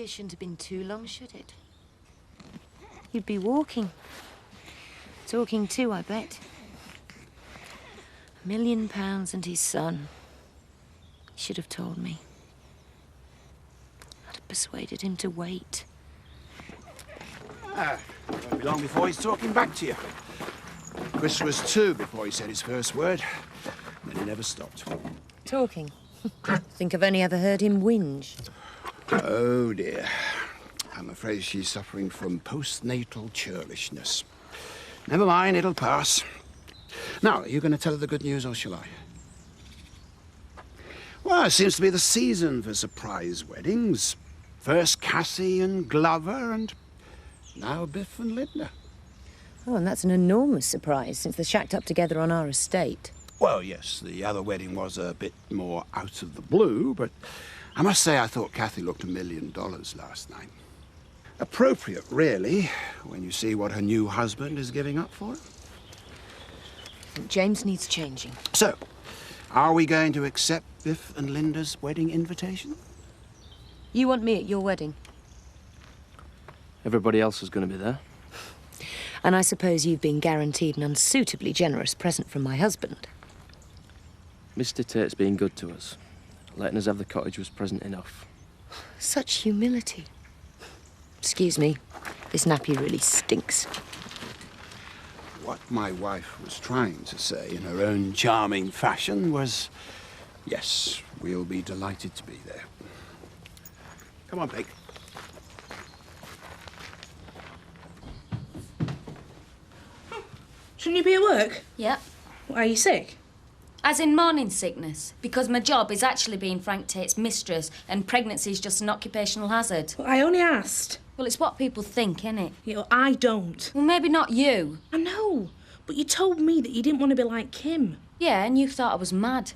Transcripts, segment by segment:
here shouldn't have been too long, should it? You'd be walking. Talking too, I bet. £1 million and his son. He should have told me. I'd have persuaded him to wait. Won't be long before he's talking back to you. Chris was 2 before he said his first word. Then he never stopped. Talking? Think I've only ever heard him whinge. Oh, dear. I'm afraid she's suffering from postnatal churlishness. Never mind, it'll pass. Now, are you going to tell her the good news, or shall I? Well, it seems to be the season for surprise weddings. First Cassie and Glover, and now Biff and Linda. Oh, and that's an enormous surprise, since they're shacked up together on our estate. Well, yes, the other wedding was a bit more out of the blue, but I must say I thought Kathy looked $1 million last night. Appropriate, really, when you see what her new husband is giving up for her. I think James needs changing. So, are we going to accept Biff and Linda's wedding invitation? You want me at your wedding? Everybody else is going to be there. And I suppose you've been guaranteed an unsuitably generous present from my husband. Mr. Tate's been good to us. Letting us have the cottage was present enough. Such humility. Excuse me, this nappy really stinks. What my wife was trying to say in her own charming fashion was, yes, we'll be delighted to be there. Come on, Blake. Shouldn't you be at work? Yep. Why, are you sick? As in morning sickness, because my job is actually being Frank Tate's mistress and pregnancy is just an occupational hazard. Well, I only asked. Well, it's what people think, innit? You know, I don't. Well, maybe not you. I know, but you told me that you didn't want to be like Kim. Yeah, and you thought I was mad.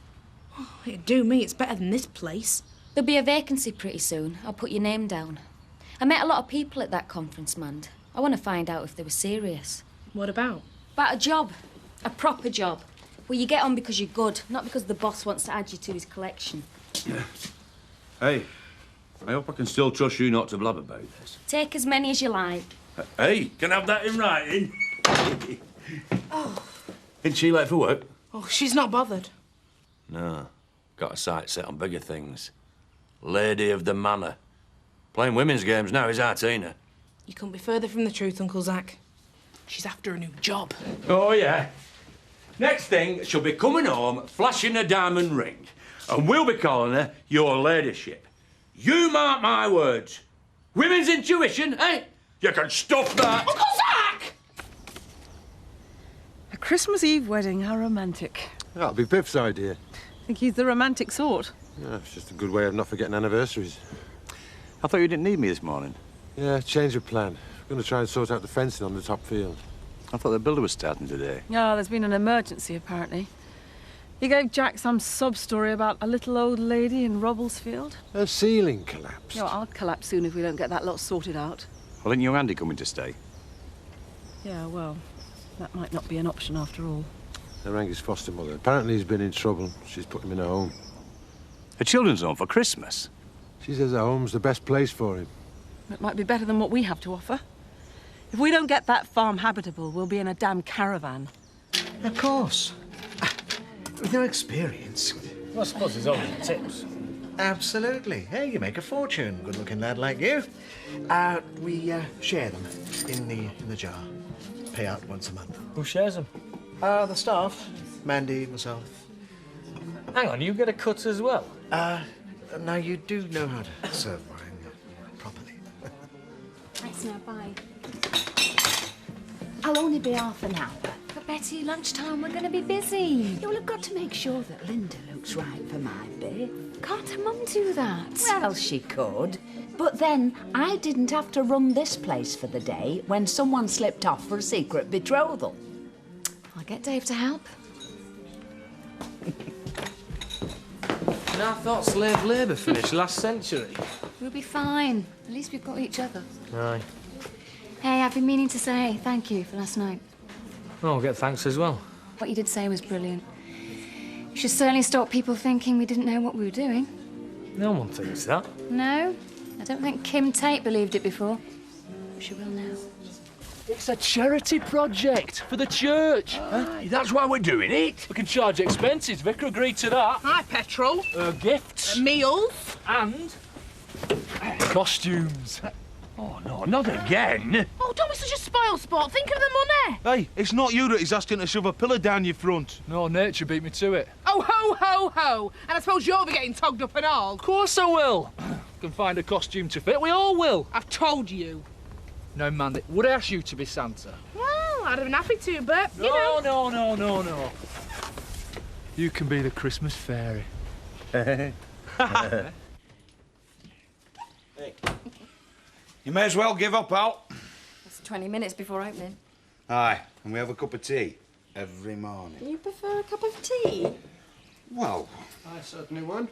Oh, it'd do me, it's better than this place. There'll be a vacancy pretty soon. I'll put your name down. I met a lot of people at that conference, Mand. I want to find out if they were serious. What about? About a job. A proper job. Where you get on because you're good, not because the boss wants to add you to his collection. Hey, I hope I can still trust you not to blab about this. Take as many as you like. Hey, can I have that in writing? Oh. Isn't she late for work? Oh, she's not bothered. No. Got a sight set on bigger things. Lady of the Manor. Playing women's games now is our Tina. You couldn't be further from the truth, Uncle Zach. She's after a new job. Oh, yeah. Next thing, she'll be coming home, flashing a diamond ring. And we'll be calling her your ladyship. You mark my words. Women's intuition, eh? You can stuff that. Uncle Zach! A Christmas Eve wedding, how romantic. That'll be Biff's idea. Think he's the romantic sort. Yeah, it's just a good way of not forgetting anniversaries. I thought you didn't need me this morning. Yeah, change of plan. We're going to try and sort out the fencing on the top field. I thought the builder was starting today. Yeah, there's been an emergency, apparently. He gave Jack some sob-story about a little old lady in Robblesfield. Her ceiling collapsed. Yeah, I'll collapse soon if we don't get that lot sorted out. Well, isn't young Andy coming to stay? Yeah, well, that might not be an option after all. I rang his foster mother. Apparently he's been in trouble. She's put him in a home. A children's home for Christmas? She says a home's the best place for him. It might be better than what we have to offer. If we don't get that farm habitable, we'll be in a damn caravan. Of course. With no experience. Well, I suppose there's always tips. Absolutely. Hey, you make a fortune, good-looking lad like you. We share them in the jar. Pay out once a month. Who shares them? The staff. Mandy, myself. Hang on, you get a cut as well? Now you do know how to serve wine properly. Thanks now, bye. I'll only be half an hour. But Betty, lunchtime, we're going to be busy. You'll have got to make sure that Linda looks right for my bit. Can't her mum do that? Well, she could. But then, I didn't have to run this place for the day when someone slipped off for a secret betrothal. I'll get Dave to help. And I thought slave labour finished last century. We'll be fine. At least we've got each other. Aye. Hey, I've been meaning to say thank you for last night. Oh, I'll get thanks as well. What you did say was brilliant. You should certainly stop people thinking we didn't know what we were doing. No one thinks that. No? I don't think Kim Tate believed it before. She will now. It's a charity project for the church. That's why we're doing it. We can charge expenses. Vicar agreed to that. Hi, petrol. Gifts. Meals. And costumes. Oh, no, not again. Oh, don't be such a spoil sport. Think of the money. Hey, it's not you that he's asking to shove a pillar down your front. No, nature beat me to it. Oh, ho, ho, ho. And I suppose you'll be getting togged up and all. Of course I will. Can find a costume to fit. We all will. I've told you. No, Mandy. Would I ask you to be Santa? Well, I'd have been happy to, but, you know. No. You can be the Christmas fairy. Hey. You may as well give up, Al. It's 20 minutes before opening. Aye, and we have a cup of tea every morning. You prefer a cup of tea? Well, I certainly would.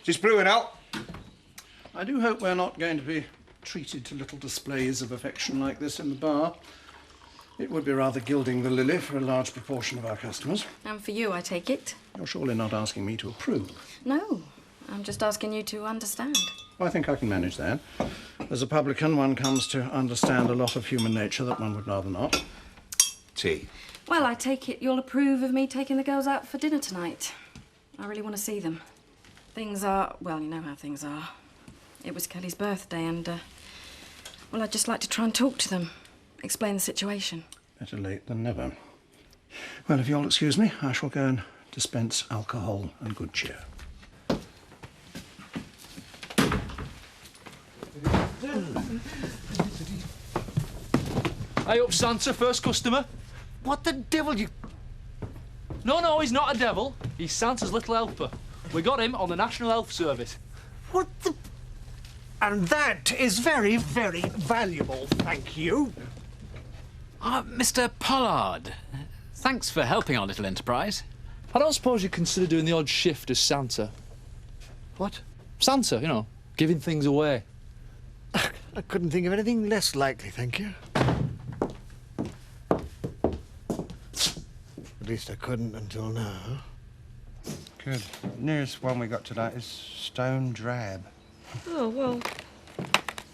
just brewing, Al. I do hope we're not going to be treated to little displays of affection like this in the bar. It would be rather gilding the lily for a large proportion of our customers. And for you, I take it? You're surely not asking me to approve. No, I'm just asking you to understand. Well, I think I can manage that. As a publican, one comes to understand a lot of human nature that one would rather not. Tea. Well, I take it you'll approve of me taking the girls out for dinner tonight. I really want to see them. Things are, well, you know how things are. It was Kelly's birthday and, well, I'd just like to try and talk to them, explain the situation. Better late than never. Well, if you'll excuse me, I shall go and dispense alcohol and good cheer. Hey up, Santa, first customer. What the devil you... No, he's not a devil. He's Santa's little helper. We got him on the National Health Service. What the... And that is very, very valuable, thank you. Mr. Pollard, thanks for helping our little enterprise. I don't suppose you'd consider doing the odd shift as Santa. What? Santa, you know, giving things away. I couldn't think of anything less likely, thank you. At least I couldn't until now. Good. Nearest one we got to that is stone drab. Oh, well...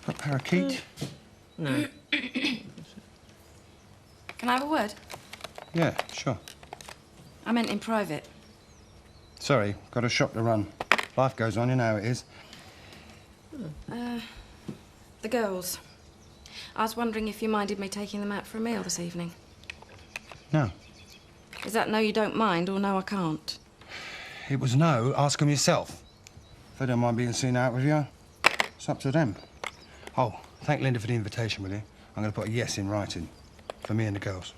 Got parakeet? No. Can I have a word? Yeah, sure. I meant in private. Sorry, got a shop to run. Life goes on, you know how it is. The girls. I was wondering if you minded me taking them out for a meal this evening. No. Is that no, you don't mind, or no, I can't? It was no, ask them yourself. If they don't mind being seen out with you, it's up to them. Oh, thank Linda for the invitation, will you? I'm going to put a yes in writing. For me and the girls.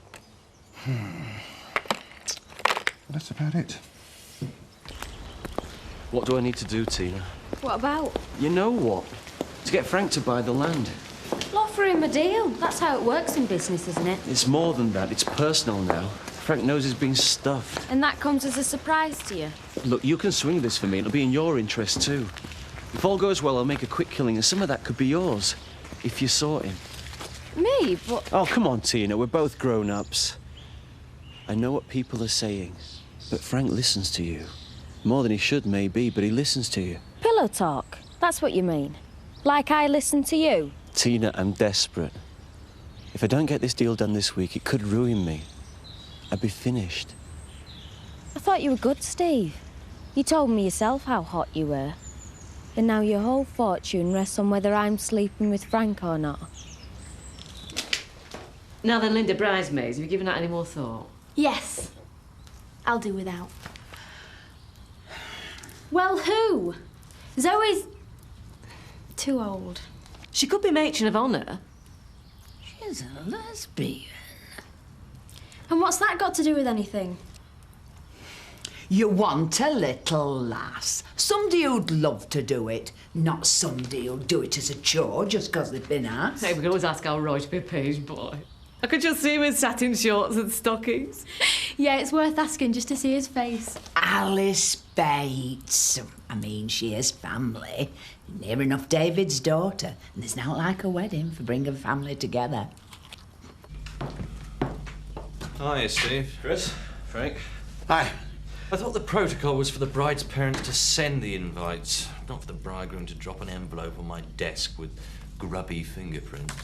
Well, that's about it. What do I need to do, Tina? What about? You know what? To get Frank to buy the land. Well, offer him a deal. That's how it works in business, isn't it? It's more than that. It's personal now. Frank knows he's been stuffed. And that comes as a surprise to you? Look, you can swing this for me. It'll be in your interest, too. If all goes well, I'll make a quick killing, and some of that could be yours, if you sort him. Me? But... Oh, come on, Tina. We're both grown-ups. I know what people are saying, but Frank listens to you. More than he should, maybe, but he listens to you. Pillow talk? That's what you mean? Like I listen to you? Tina, I'm desperate. If I don't get this deal done this week, it could ruin me. I'd be finished. I thought you were good, Steve. You told me yourself how hot you were. And now your whole fortune rests on whether I'm sleeping with Frank or not. Now then, Linda, bridesmaids, have you given that any more thought? Yes. I'll do without. Well, who? Zoe's... too old. She could be matron of honour. She's a lesbian. And what's that got to do with anything? You want a little lass. Somebody who'd love to do it, not somebody who'll do it as a chore just 'cause they've been asked. Hey, we can always ask our Roy to be a page boy. I could just see him in satin shorts and stockings. Yeah, it's worth asking just to see his face. Alice Bates. I mean, she is family. Near enough David's daughter. And there's not like a wedding for bringing family together. Hi, Steve. Chris. Frank. Hi. I thought the protocol was for the bride's parents to send the invites, not for the bridegroom to drop an envelope on my desk with grubby fingerprints.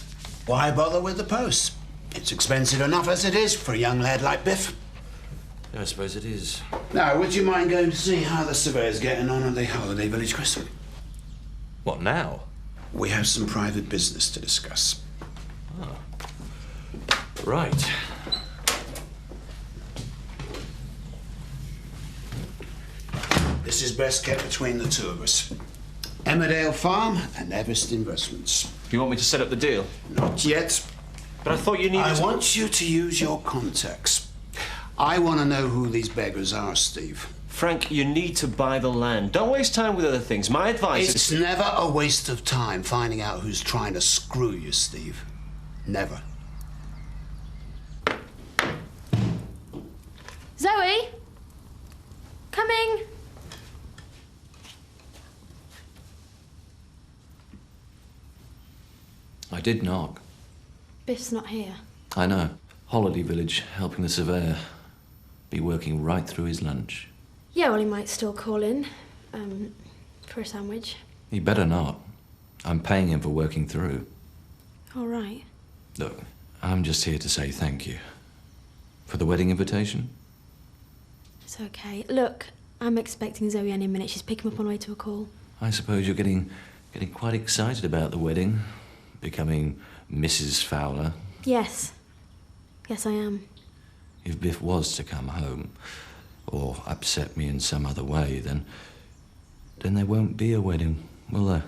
Why bother with the post? It's expensive enough as it is for a young lad like Biff. I suppose it is. Now, would you mind going to see how the surveyor's getting on at the holiday village, Chris? What now? We have some private business to discuss. Oh. Right. This is best kept between the two of us. Emmerdale Farm and Everest Investments. You want me to set up the deal? Not yet. But I thought you needed I want you to use your contacts. I want to know who these beggars are, Steve. Frank, you need to buy the land. Don't waste time with other things. My advice It's is... never a waste of time finding out who's trying to screw you, Steve. Never. Zoe? Coming. I did knock. Biff's not here. I know. Holiday village, helping the surveyor. Be working right through his lunch. Yeah, well, he might still call in, for a sandwich. He better not. I'm paying him for working through. All right. Look, I'm just here to say thank you. For the wedding invitation? It's okay. Look, I'm expecting Zoe any minute. She's picking up on her way to a call. I suppose you're getting quite excited about the wedding. Becoming Mrs. Fowler. Yes. Yes, I am. If Biff was to come home, or upset me in some other way, then there won't be a wedding, will there?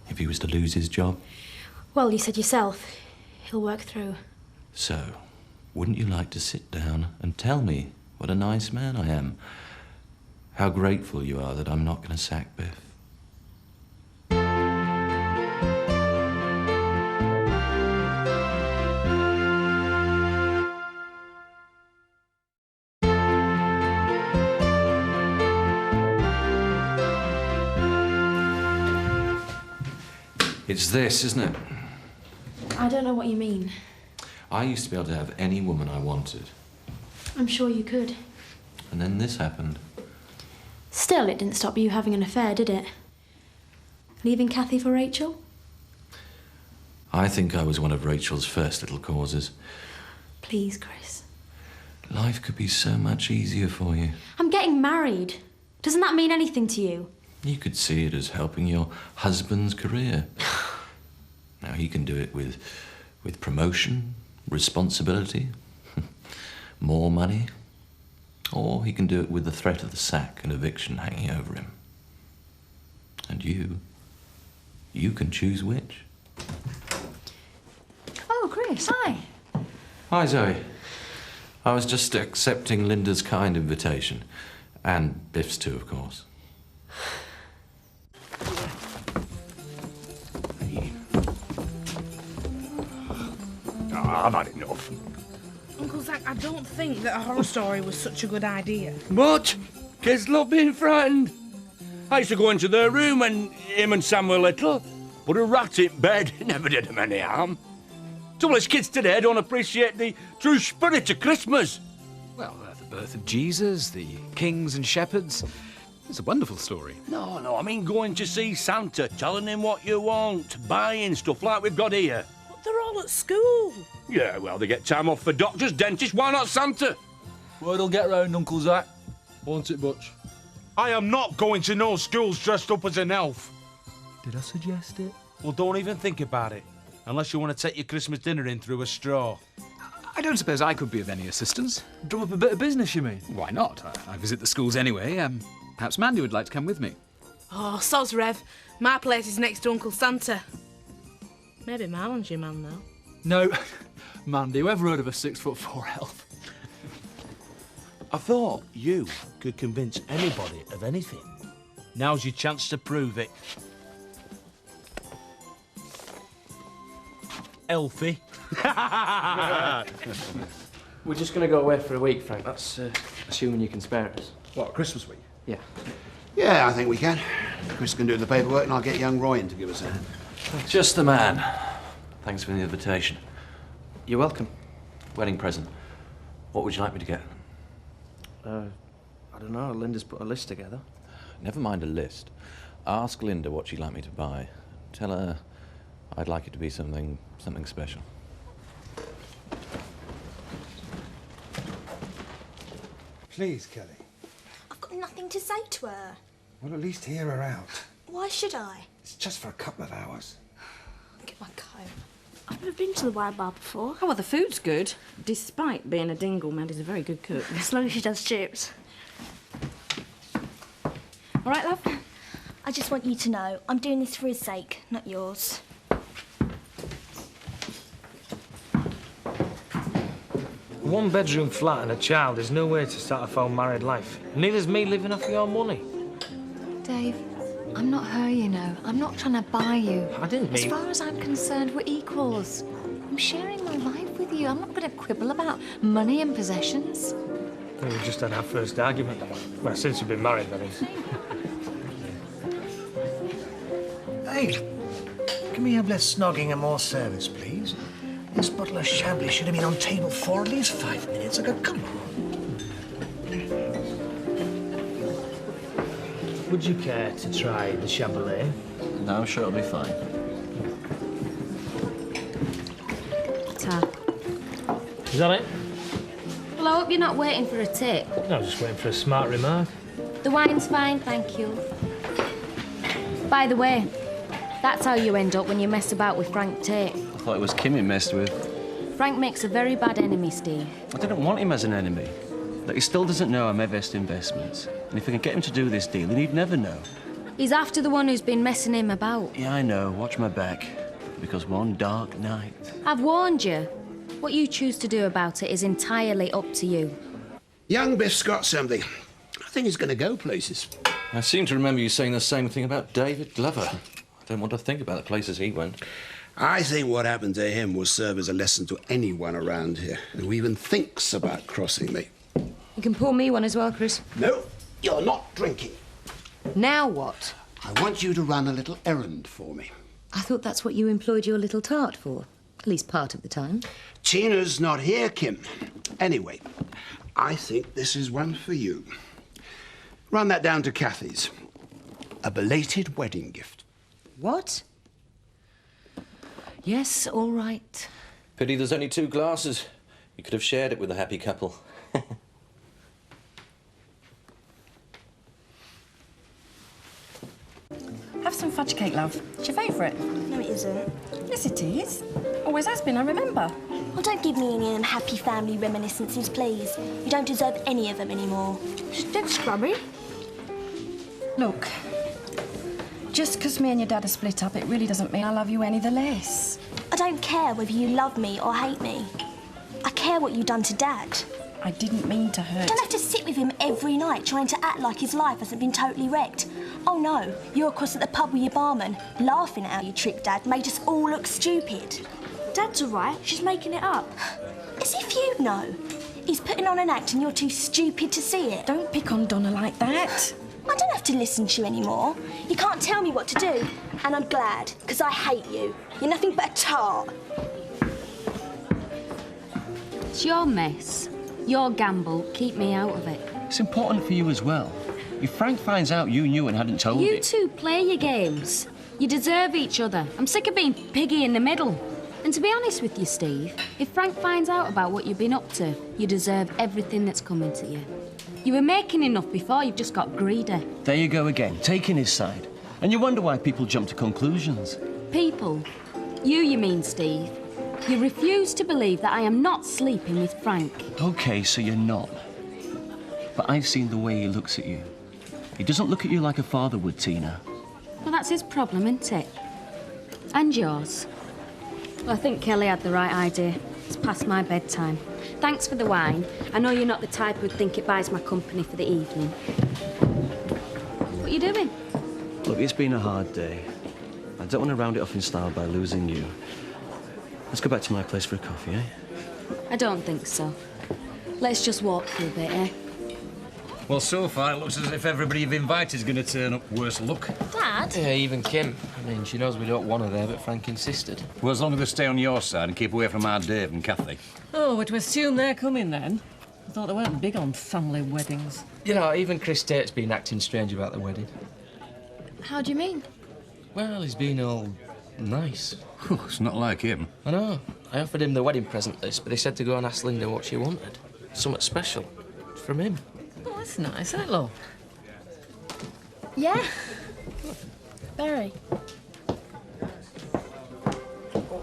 If he was to lose his job? Well, you said yourself. He'll work through. So, wouldn't you like to sit down and tell me what a nice man I am? How grateful you are that I'm not going to sack Biff? It's this, isn't it? I don't know what you mean. I used to be able to have any woman I wanted. I'm sure you could. And then this happened. Still, it didn't stop you having an affair, did it? Leaving Kathy for Rachel? I think I was one of Rachel's first little causes. Please, Chris. Life could be so much easier for you. I'm getting married. Doesn't that mean anything to you? You could see it as helping your husband's career. Now, he can do it with promotion, responsibility, more money, or he can do it with the threat of the sack and eviction hanging over him. And you can choose which. Oh, Chris, hi. Hi, Zoe. I was just accepting Linda's kind invitation. And Biff's too, of course. I've had enough. Uncle Zach, I don't think that a horror story was such a good idea. What? Kids love being frightened. I used to go into their room when him and Sam were little. Put a rat in bed, never did them any harm. Trouble is, kids today don't appreciate the true spirit of Christmas. Well, the birth of Jesus, the kings and shepherds. It's a wonderful story. No, I mean going to see Santa, telling him what you want, buying stuff like we've got here. But they're all at school. Yeah, well, they get time off for doctors, dentists, why not Santa? Word'll get round, Uncle Zach. Won't it, Butch? I am not going to no schools dressed up as an elf. Did I suggest it? Well, don't even think about it. Unless you want to take your Christmas dinner in through a straw. I don't suppose I could be of any assistance. Drum up a bit of business, you mean? Why not? I visit the schools anyway. Perhaps Mandy would like to come with me. Oh, soz Rev. My place is next to Uncle Santa. Maybe Marlon's your man, though. No. Mandy, who ever heard of a 6'4" elf? I thought you could convince anybody of anything. Now's your chance to prove it. Elfie. We're just going to go away for a week, Frank. That's assuming you can spare us. What, Christmas week? Yeah. Yeah, I think we can. Chris can do the paperwork and I'll get young Roy in to give us a hand. Just the man. Thanks for the invitation. You're welcome. Wedding present. What would you like me to get? I don't know. Linda's put a list together. Never mind a list. Ask Linda what she'd like me to buy. Tell her I'd like it to be something special. Please, Kelly. I've got nothing to say to her. Well, at least hear her out. Why should I? It's just for a couple of hours. Get my comb. I've never been to the wine bar before. Oh, well, the food's good. Despite being a dingle, Maddie's a very good cook. As long as she does chips. All right, love? I just want you to know I'm doing this for his sake, not yours. A one-bedroom flat and a child is no way to start a full married life. Neither's me living off your money. Dave, I'm not her, you know. I'm not trying to buy you. I didn't mean... As far as I'm concerned, we're equals. I'm sharing my life with you. I'm not going to quibble about money and possessions. We just had our first argument. Well, since we've been married, that is. Hey, can we have less snogging and more service, please? This bottle of Chablis should have been on table 4 at least 5 minutes ago. Come on. Would you care to try the Chablis? No, I'm sure it'll be fine. Ta. Is that it? Well, I hope you're not waiting for a tip. No, I was just waiting for a smart remark. The wine's fine, thank you. By the way, that's how you end up when you mess about with Frank Tate. I thought it was Kim he messed with. Frank makes a very bad enemy, Steve. I didn't want him as an enemy. But he still doesn't know I'm Everest Investments. And if we can get him to do this deal, then he'd never know. He's after the one who's been messing him about. Yeah, I know. Watch my back. Because one dark night... I've warned you. What you choose to do about it is entirely up to you. Young Biff's got something. I think he's going to go places. I seem to remember you saying the same thing about David Glover. I don't want to think about the places he went. I think what happened to him will serve as a lesson to anyone around here who even thinks about crossing me. You can pour me one as well, Chris. No, you're not drinking. Now what? I want you to run a little errand for me. I thought that's what you employed your little tart for. At least part of the time. Tina's not here, Kim. Anyway, I think this is one for you. Run that down to Kathy's. A belated wedding gift. What? Yes, all right. Pity there's only 2 glasses. You could have shared it with a happy couple. Have some fudge cake, love. It's your favourite. No, it isn't. Yes, it is. Always has been, I remember. Well, don't give me any of them happy family reminiscences, please. You don't deserve any of them anymore. She's dead scrubby. Look, just because me and your dad are split up, it really doesn't mean I love you any the less. I don't care whether you love me or hate me. I care what you've done to Dad. I didn't mean to hurt. You don't have to sit with him every night trying to act like his life hasn't been totally wrecked. Oh no, you're across at the pub with your barman, laughing at how you tricked Dad, made us all look stupid. Dad's all right. She's making it up. As if you know. He's putting on an act and you're too stupid to see it. Don't pick on Donna like that. I don't have to listen to you anymore. You can't tell me what to do. And I'm glad, because I hate you. You're nothing but a tart. It's your mess. Your gamble. Keep me out of it. It's important for you as well. If Frank finds out you knew and hadn't told You two play your games. You deserve each other. I'm sick of being piggy in the middle. And to be honest with you, Steve, if Frank finds out about what you've been up to, you deserve everything that's coming to you. You were making enough before, you've just got greedy. There you go again, taking his side. And you wonder why people jump to conclusions. People. You mean, Steve. You refuse to believe that I am not sleeping with Frank. OK, so you're not. But I've seen the way he looks at you. He doesn't look at you like a father would, Tina. Well, that's his problem, isn't it? And yours. Well, I think Kelly had the right idea. It's past my bedtime. Thanks for the wine. I know you're not the type who'd think it buys my company for the evening. What are you doing? Look, it's been a hard day. I don't want to round it off in style by losing you. Let's go back to my place for a coffee, eh? I don't think so. Let's just walk through a bit, eh? Well, so far, it looks as if everybody you've invited is going to turn up worse luck. Dad? Yeah, even Kim. I mean, she knows we don't want her there, but Frank insisted. Well, as long as they stay on your side and keep away from our Dave and Kathy. Oh, we're to assume they're coming then? I thought they weren't big on family weddings. You know, even Chris Tate's been acting strange about the wedding. How do you mean? Well, he's been all nice. It's not like him. I know. I offered him the wedding present list, but he said to go and ask Linda what she wanted. Something special. From him. Oh, that's nice, isn't it, love? Yeah. Very.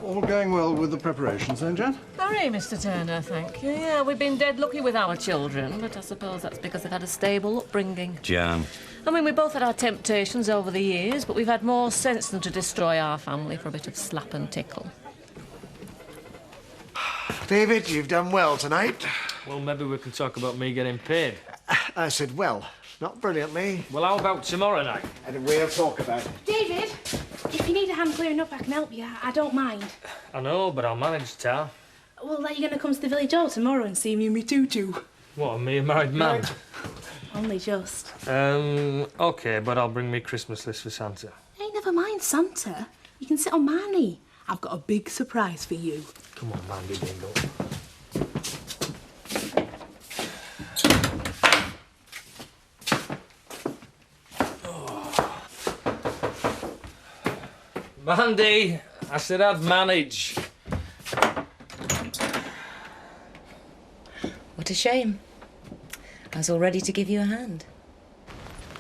All going well with the preparations then, Jan? Very, Mr. Turner, thank you. Yeah, we've been dead lucky with our children, but I suppose that's because they've had a stable upbringing. Jan. I mean, we both had our temptations over the years, but we've had more sense than to destroy our family for a bit of slap and tickle. David, you've done well tonight. Well, maybe we can talk about me getting paid. I said well, not brilliantly. Well, how about tomorrow night? And we'll talk about it. David, if you need a hand clearing up, I can help you. I don't mind. I know, but I'll manage, Tar. Well, are you going to come to the village hall tomorrow and see me in me tutu? What, me a married man? Only just. OK, but I'll bring me Christmas list for Santa. Hey, never mind Santa. You can sit on my knee. I've got a big surprise for you. Come on, Mandy Bingo. Mandy, I said I'd manage. What a shame. I was all ready to give you a hand.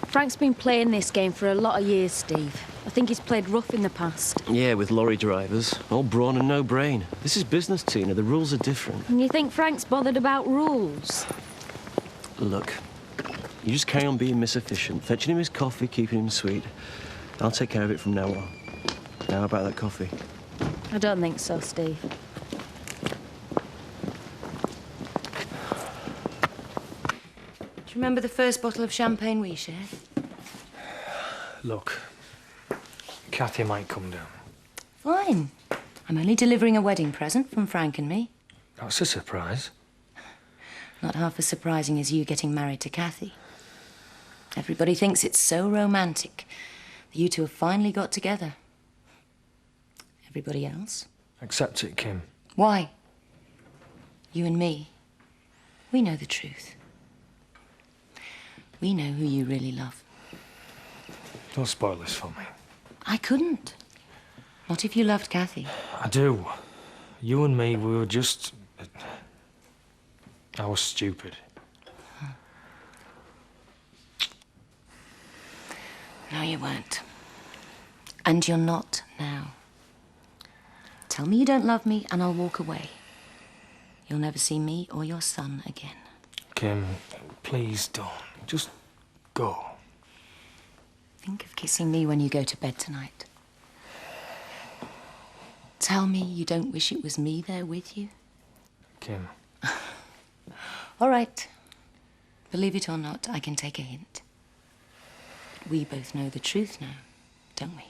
Frank's been playing this game for a lot of years, Steve. I think he's played rough in the past. Yeah, with lorry drivers. All brawn and no brain. This is business, Tina. The rules are different. And you think Frank's bothered about rules? Look, you just carry on being Miss Efficient, fetching him his coffee, keeping him sweet. I'll take care of it from now on. Now, how about that coffee? I don't think so, Steve. Do you remember the first bottle of champagne we shared? Look, Kathy might come down. Fine. I'm only delivering a wedding present from Frank and me. That's a surprise. Not half as surprising as you getting married to Kathy. Everybody thinks it's so romantic that you two have finally got together. Everybody else? Accept it, Kim. Why? You and me, we know the truth. We know who you really love. Don't spoil this for me. I couldn't. Not if you loved Kathy. I do. You and me, we were just... I was stupid. No, you weren't. And you're not now. Tell me you don't love me and I'll walk away. You'll never see me or your son again. Kim, please don't. Just go. Think of kissing me when you go to bed tonight. Tell me you don't wish it was me there with you. Kim. All right. Believe it or not, I can take a hint. We both know the truth now, don't we?